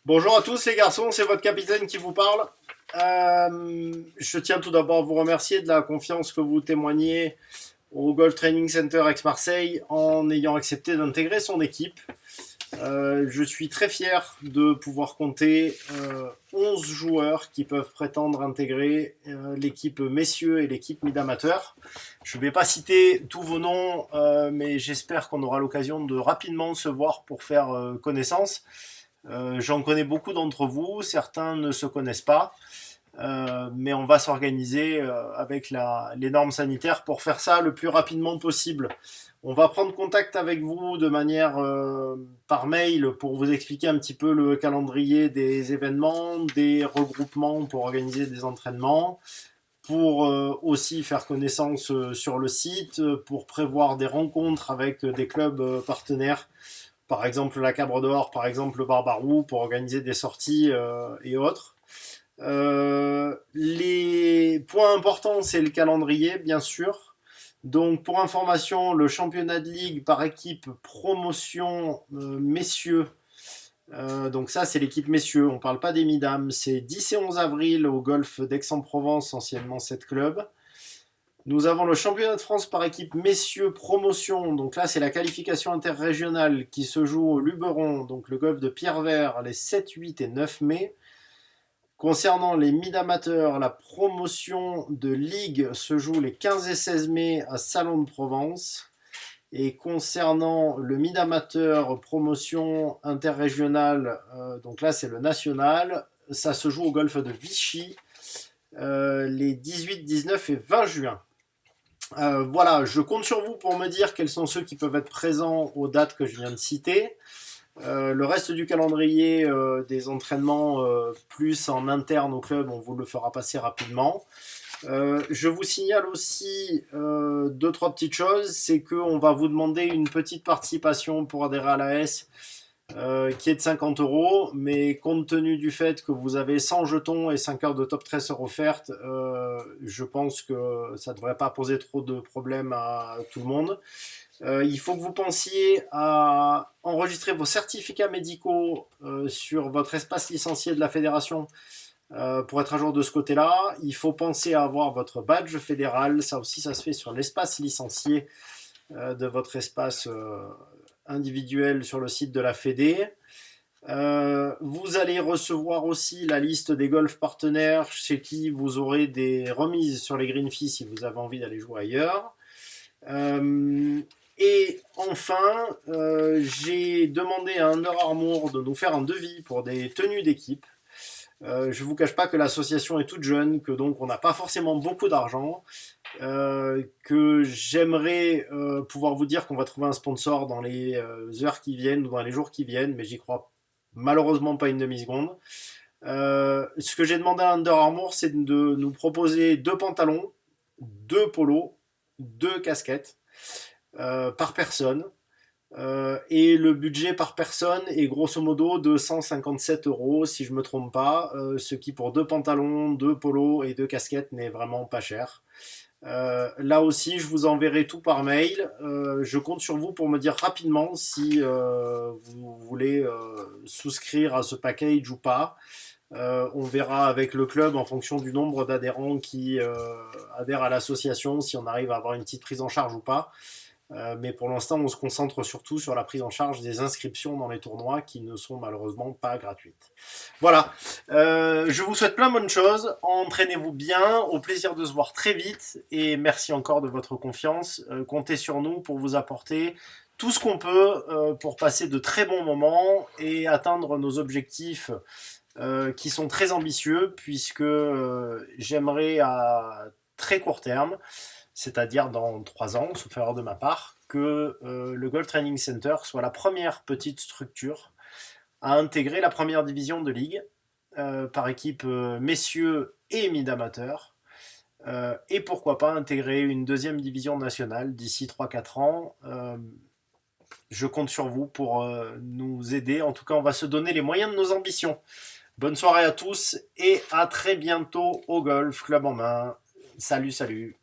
Bonjour à tous les garçons, c'est votre capitaine qui vous parle. Je tiens tout d'abord à vous remercier de la confiance que vous témoignez au Golf Training Center Aix-Marseille en ayant accepté d'intégrer son équipe. Je suis très fier de pouvoir compter 11 joueurs qui peuvent prétendre intégrer l'équipe messieurs et l'équipe mid-amateur. Je ne vais pas citer tous vos noms, mais j'espère qu'on aura l'occasion de rapidement se voir pour faire connaissance. J'en connais beaucoup d'entre vous, certains ne se connaissent pas, mais on va s'organiser avec les normes sanitaires pour faire ça le plus rapidement possible. On va prendre contact avec vous de manière par mail pour vous expliquer un petit peu le calendrier des événements, des regroupements pour organiser des entraînements, pour aussi faire connaissance sur le site, pour prévoir des rencontres avec des clubs partenaires, par exemple la Cabre d'Or, par exemple le Barbarou, pour organiser des sorties et autres. Les points importants, c'est le calendrier, bien sûr. Donc, pour information, le championnat de ligue par équipe promotion messieurs. Donc ça, c'est l'équipe messieurs. On ne parle pas des midames. C'est 10 et 11 avril au golf d'Aix-en-Provence, anciennement 7 clubs. Nous avons le championnat de France par équipe messieurs promotion. Donc là, c'est la qualification interrégionale qui se joue au Luberon, donc le golf de Pierrevert, les 7, 8 et 9 mai. Concernant les mid-amateurs, la promotion de ligue se joue les 15 et 16 mai à Salon de Provence. Et concernant le mid-amateur promotion interrégionale, donc là c'est le national, ça se joue au golf de Vichy les 18, 19 et 20 juin. Voilà, je compte sur vous pour me dire quels sont ceux qui peuvent être présents aux dates que je viens de citer. Le reste du calendrier des entraînements plus en interne au club, on vous le fera passer rapidement. Je vous signale aussi deux, trois petites choses. C'est qu'on va vous demander une petite participation pour adhérer à l'AS qui est de 50 euros. Mais compte tenu du fait que vous avez 100 jetons et 5 heures de top tracer offertes, je pense que ça ne devrait pas poser trop de problèmes à tout le monde. Il faut que vous pensiez à enregistrer vos certificats médicaux sur votre espace licencié de la fédération pour être à jour de ce côté-là. Il faut penser à avoir votre badge fédéral. Ça aussi, ça se fait sur l'espace licencié de votre espace individuel sur le site de la Fédé. Vous allez recevoir aussi la liste des golf partenaires chez qui vous aurez des remises sur les green fees si vous avez envie d'aller jouer ailleurs. Et enfin, j'ai demandé à Under Armour de nous faire un devis pour des tenues d'équipe. Je ne vous cache pas que l'association est toute jeune, que donc on n'a pas forcément beaucoup d'argent, que j'aimerais pouvoir vous dire qu'on va trouver un sponsor dans les heures qui viennent ou dans les jours qui viennent, mais j'y crois malheureusement pas une demi-seconde. Ce que j'ai demandé à Under Armour, c'est de nous proposer 2 pantalons, 2 polos, 2 casquettes par personne. Et le budget par personne est grosso modo de 157 euros si je ne me trompe pas, ce qui pour 2 pantalons, 2 polos et 2 casquettes n'est vraiment pas cher. Là aussi, je vous enverrai tout par mail. Je compte sur vous pour me dire rapidement si vous voulez souscrire à ce package ou pas. On verra avec le club en fonction du nombre d'adhérents qui adhèrent à l'association, si on arrive à avoir une petite prise en charge ou pas. Mais pour l'instant, on se concentre surtout sur la prise en charge des inscriptions dans les tournois qui ne sont malheureusement pas gratuites. Voilà, je vous souhaite plein de bonnes choses, entraînez-vous bien, au plaisir de se voir très vite et merci encore de votre confiance. Comptez sur nous pour vous apporter tout ce qu'on peut pour passer de très bons moments et atteindre nos objectifs qui sont très ambitieux puisque j'aimerais à très court terme, c'est-à-dire dans 3 ans, sauf erreur de ma part, que le Golf Training Center soit la première petite structure à intégrer la première division de ligue par équipe messieurs et mid-amateurs. Et pourquoi pas intégrer une deuxième division nationale d'ici 3-4 ans. Je compte sur vous pour nous aider. En tout cas, on va se donner les moyens de nos ambitions. Bonne soirée à tous et à très bientôt au Golf Club en main. Salut, salut.